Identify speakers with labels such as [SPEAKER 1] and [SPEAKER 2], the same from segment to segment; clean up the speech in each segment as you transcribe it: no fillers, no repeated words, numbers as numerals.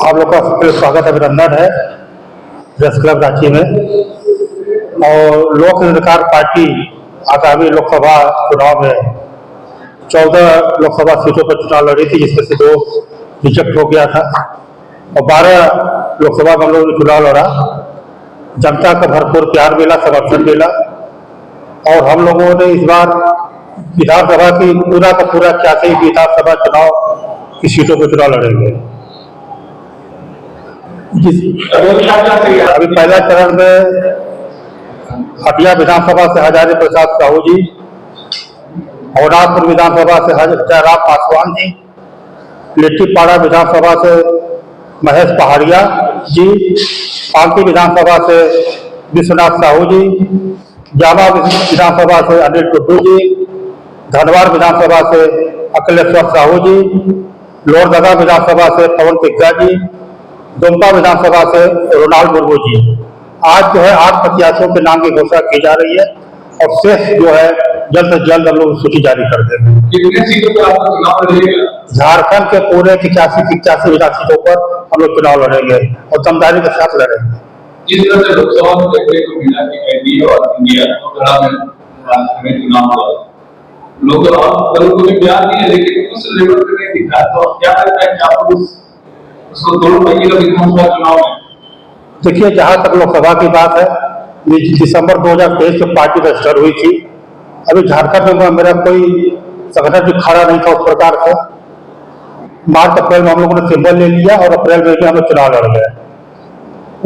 [SPEAKER 1] आप लोग का स्वागत अभिनंदन है प्रेस क्लब रांची में। और लोक अधिकार पार्टी आगामी लोकसभा चुनाव में 14 लोकसभा सीटों पर चुनाव लड़ी थी, जिसमें से 2 रिजेक्ट हो गया था और 12 लोकसभा में हम लोगों ने चुनाव लड़ा। जनता का भरपूर प्यार मिला, समर्थन मिला और हम लोगों ने इस बार विधानसभा की पूरा का पूरा 86 विधानसभा चुनाव की सीटों पर चुनाव लड़ेंगे। अभी पहला चरण में हटिया विधानसभा से हजारी प्रसाद साहू जी, औनादपुर विधानसभा से जयराम पासवान जी, लिट्टीपाड़ा विधानसभा से महेश पहाड़िया जी, पांकी विधानसभा से विश्वनाथ साहू जी, जामा विधानसभा से अनिल टुड्डू जी, धनवार विधानसभा से अखिलेश्वर साहू जी, लोहरदगा विधानसभा से पवन तिग्गा जी, दुमका विधानसभा से रोनाल्ड मुर्मू जी। आज जो है 8 प्रत्याशियों के नाम की घोषणा की जा रही है और शेष जो है जल्द से जल्द हम लोग सूची जारी कर देंगे।
[SPEAKER 2] कितने सीटों पर आपका चुनाव लड़ेगा?
[SPEAKER 1] झारखंड के पूरे 85 विधान सीटों पर हम लोग चुनाव लड़ेंगे और दमदारी के साथ लड़ेंगे।
[SPEAKER 2] जिस तरह से लोकसभा में देखने को मिला कि एनडीए और इंडिया में चुनाव हुआ, लोग दलों को भी प्यार नहीं है, लेकिन उस लेवल पे नहीं दिखा। तो क्या लगता है कि आप उसको दोनों पहिए का विधानसभा चुनाव है?
[SPEAKER 1] देखिए, जहां तक लोकसभा की बात है, दिसंबर 2023 में पार्टी रजिस्टर हुई थी। अभी झारखंड में मेरा कोई संगठन भी खड़ा नहीं था उस प्रकार से। मार्च अप्रैल में हम लोगों ने सिंबल ले लिया और अप्रैल में भी हम लोग चुनाव लड़ गए।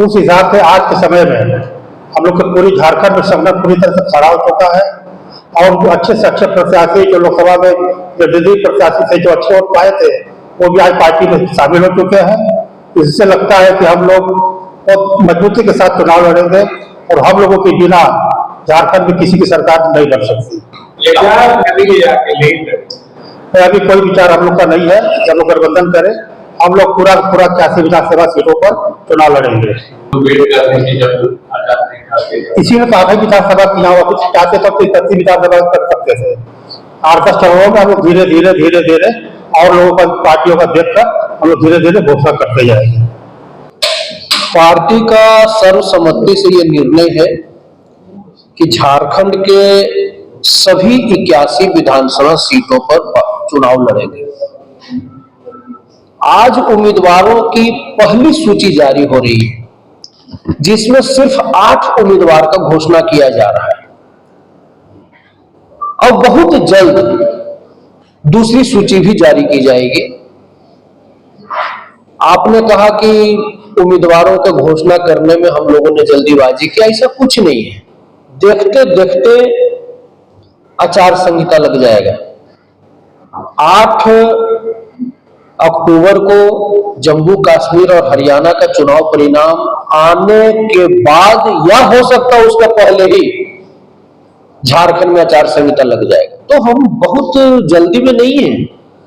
[SPEAKER 1] उस हिसाब से आज के समय में हम लोग के पूरी झारखंड में संगठन पूरी तरह से खड़ा हो चुका है और अच्छे से अच्छे प्रत्याशी जो लोकसभा में निर्दलीय प्रत्याशी थे, जो अच्छे वोट पाए थे, वो भी आज पार्टी में शामिल हो चुके हैं। इससे लगता है कि हम लोग बहुत मजबूती के साथ चुनाव लड़ेंगे और हम लोगों के बिना झारखंड में किसी की सरकार नहीं लड़ सकती। अभी कोई विचार हम लोग का नहीं है कि हम लोग गठबंधन करें। हम लोग पूरा 86 विधानसभा सीटों पर चुनाव लड़ेंगे। इसी में कहा विधानसभा चुनाव चाहते तो 31 विधानसभा कर सकते थे। 8-10 चरणों में हम लोग धीरे धीरे और लोगों का पार्टियों का देखकर हम लोग धीरे धीरे घोषणा करते जाएंगे।
[SPEAKER 3] पार्टी का सर्वसम्मति से यह निर्णय है कि झारखंड के सभी 81 विधानसभा सीटों पर चुनाव लड़ेंगे। आज उम्मीदवारों की पहली सूची जारी हो रही है, जिसमें सिर्फ 8 उम्मीदवार का घोषणा किया जा रहा है और बहुत जल्द दूसरी सूची भी जारी की जाएगी। आपने कहा कि उम्मीदवारों का घोषणा करने में हम लोगों ने जल्दीबाजी की, ऐसा कुछ नहीं है। देखते देखते आचार संहिता लग जाएगा। 8 अक्टूबर को जम्मू कश्मीर और हरियाणा का चुनाव परिणाम आने के बाद या हो सकता है उसका पहले ही झारखंड में आचार संहिता लग जाएगा। तो हम बहुत जल्दी में नहीं है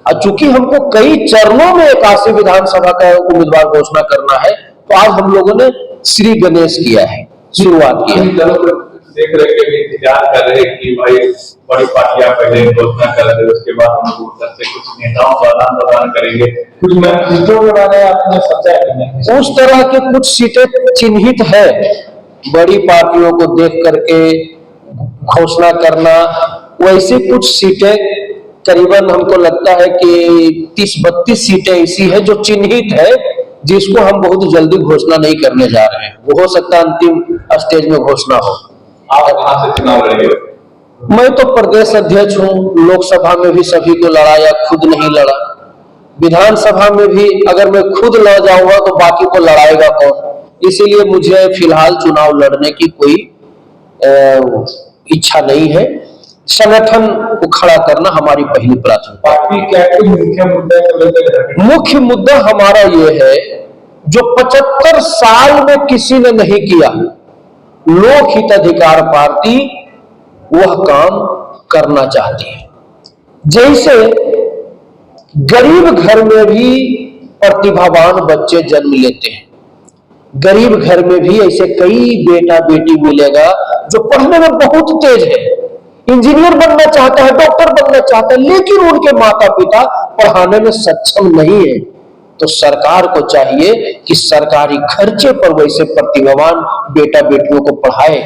[SPEAKER 3] और चूंकि हमको कई चरणों में 81 विधानसभा का उम्मीदवार घोषणा करना है, तो आज हम लोगों ने श्री गणेश किया है, शुरुआत की है।
[SPEAKER 2] देख रहे कि इंतजार कर रहे कि भाई बड़ी पार्टियां पहले घोषणा कर रहे, उसके बाद हम लोग उधर से कुछ नेताओं का आदान प्रदान करेंगे। कुछ मैनिफेस्टो के बारे में आपने सोचा है?
[SPEAKER 3] उस तरह की कुछ सीटें चिन्हित है, बड़ी पार्टियों को देख करके घोषणा करना। वैसे कुछ सीटें करीबन हमको लगता है कि 30-32 सीटें ऐसी है जो चिन्हित है, जिसको हम बहुत जल्दी घोषणा नहीं करने जा रहे हैं। वो हो सकता है अंतिम स्टेज में घोषणा हो।
[SPEAKER 2] आप कहां से चुनाव लड़ेंगे?
[SPEAKER 3] मैं तो प्रदेश अध्यक्ष हूं। लोकसभा में भी सभी को लड़ाया, खुद नहीं लड़ा। विधानसभा में भी अगर मैं खुद लड़ जाऊंगा तो बाकी को लड़ाएगा कौन? इसीलिए मुझे फिलहाल चुनाव लड़ने की कोई इच्छा नहीं है। संगठन को खड़ा करना हमारी पहली प्राथमिकता।
[SPEAKER 2] पार्टी क्या
[SPEAKER 3] मुख्य मुद्दा हमारा ये है, जो 75 साल में किसी ने नहीं किया, लोक हित अधिकार पार्टी वह काम करना चाहती है। जैसे गरीब घर में भी प्रतिभावान बच्चे जन्म लेते हैं, गरीब घर में भी ऐसे कई बेटा बेटी मिलेगा जो पढ़ने में बहुत तेज है, इंजीनियर बनना चाहता है, डॉक्टर बनना चाहता है, लेकिन उनके माता पिता पढ़ाने में सक्षम नहीं है। तो सरकार को चाहिए कि सरकारी खर्चे पर वैसे प्रतिभावान बेटा बेटियों को पढ़ाए।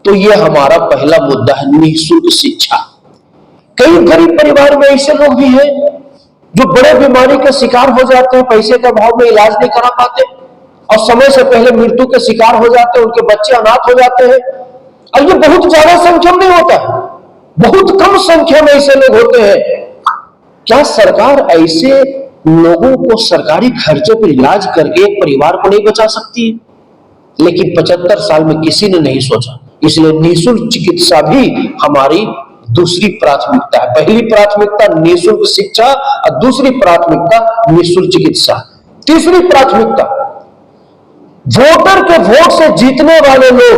[SPEAKER 3] तो यह हमारा पहला मुद्दा है, निःशुल्क शिक्षा। कई गरीब परिवार में ऐसे लोग भी हैं जो बड़े बीमारी के शिकार हो जाते हैं, पैसे के अभाव में इलाज नहीं करा पाते और समय से पहले मृत्यु के शिकार हो जाते हैं, उनके बच्चे अनाथ हो जाते हैं। और ये बहुत ज्यादा संख्या में नहीं होता है, बहुत कम संख्या में ऐसे लोग होते हैं। क्या सरकार ऐसे लोगों को सरकारी खर्चे पर इलाज करके एक परिवार को नहीं बचा सकती है? लेकिन 75 साल में किसी ने नहीं सोचा, इसलिए निःशुल्क चिकित्सा भी हमारी दूसरी प्राथमिकता है। पहली प्राथमिकता निःशुल्क शिक्षा और दूसरी प्राथमिकता निःशुल्क चिकित्सा। तीसरी प्राथमिकता, वोटर के वोट से जीतने वाले लोग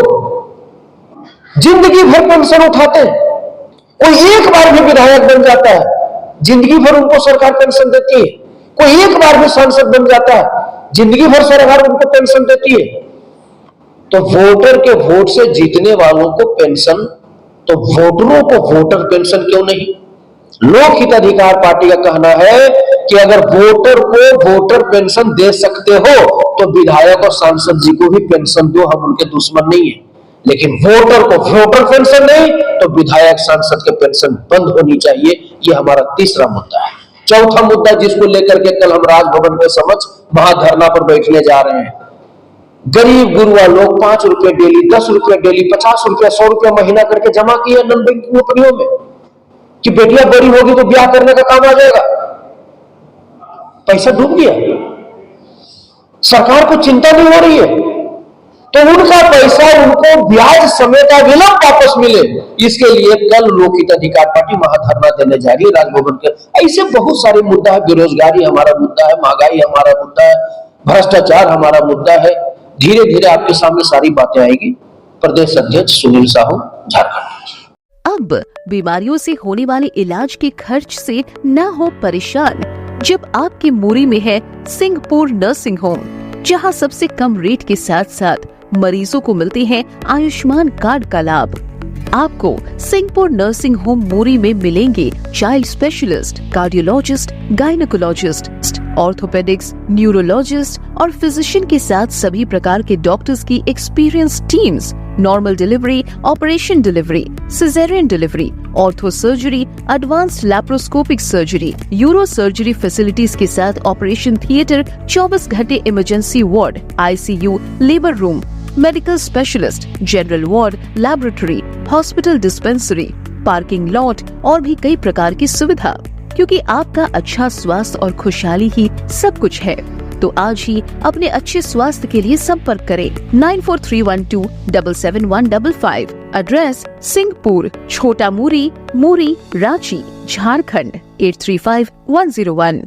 [SPEAKER 3] जिंदगी भर पेंशन उठाते हैं। कोई एक बार भी विधायक बन जाता है, जिंदगी भर उनको सरकार पेंशन देती है। कोई एक बार भी सांसद बन जाता है, जिंदगी भर सरकार उनको पेंशन देती है। तो वोटर के वोट से जीतने वालों को पेंशन, तो वोटरों को वोटर पेंशन क्यों नहीं? लोक हित अधिकार पार्टी का कहना है कि अगर वोटर को वोटर पेंशन दे सकते हो तो विधायक और सांसद जी को भी पेंशन दो, हम उनके दुश्मन नहीं है। लेकिन वोटर को वोटर पेंशन नहीं तो विधायक सांसद के पेंशन बंद होनी चाहिए। यह हमारा तीसरा मुद्दा है। चौथा मुद्दा जिसको लेकर के कल हम राजभवन के समक्ष महाधरना पर बैठने जा रहे हैं, गरीब गुरुआ लोग 5 रुपए डेली, 10 रुपए डेली, 50 रुपया, 100 रुपया महीना करके जमा किए नॉन बैंकिंग कंपनियों में कि बेटियां बड़ी होगी तो ब्याह करने का काम आ जाएगा। पैसा डूब गया, सरकार को चिंता नहीं हो रही है, तो उनका पैसा उनको ब्याज समेत अविलंब वापस मिले, इसके लिए कल लोक हित अधिकार पार्टी महाधरना देने जा रही है राजभवन के। ऐसे बहुत सारे मुद्दा है, बेरोजगारी हमारा मुद्दा है, महंगाई हमारा मुद्दा है, भ्रष्टाचार हमारा मुद्दा है। धीरे धीरे आपके सामने सारी बातें आएगी। प्रदेश अध्यक्ष सुनील साहू, झारखंड।
[SPEAKER 4] अब बीमारियों से होने वाले इलाज के खर्च से न हो परेशान जब आपकी मुरी में है सिंहपुर नर्सिंग होम, जहां सबसे कम रेट के साथ साथ मरीजों को मिलते हैं आयुष्मान कार्ड का लाभ। आपको सिंहपुर नर्सिंग होम मुरी में मिलेंगे child specialist, cardiologist, gynaecologist, orthopaedics, neurologist और फिजिशियन के साथ सभी प्रकार के डॉक्टर्स की experience teams, normal delivery, operation delivery, caesarean delivery, ortho surgery, advanced laparoscopic surgery, euro surgery facilities के साथ ऑपरेशन थिएटर, 24 घंटे emergency ward, ICU, labour room, medical specialist, general ward, laboratory, hospital dispensary, parking lot और भी कई प्रकार की सुविधा। क्योंकि आपका अच्छा स्वास्थ्य और खुशहाली ही सब कुछ है, तो आज ही अपने अच्छे स्वास्थ्य के लिए संपर्क करें 9431277155। एड्रेस सिंहपुर, छोटा मुरी, मुरी, रांची, झारखंड 835101।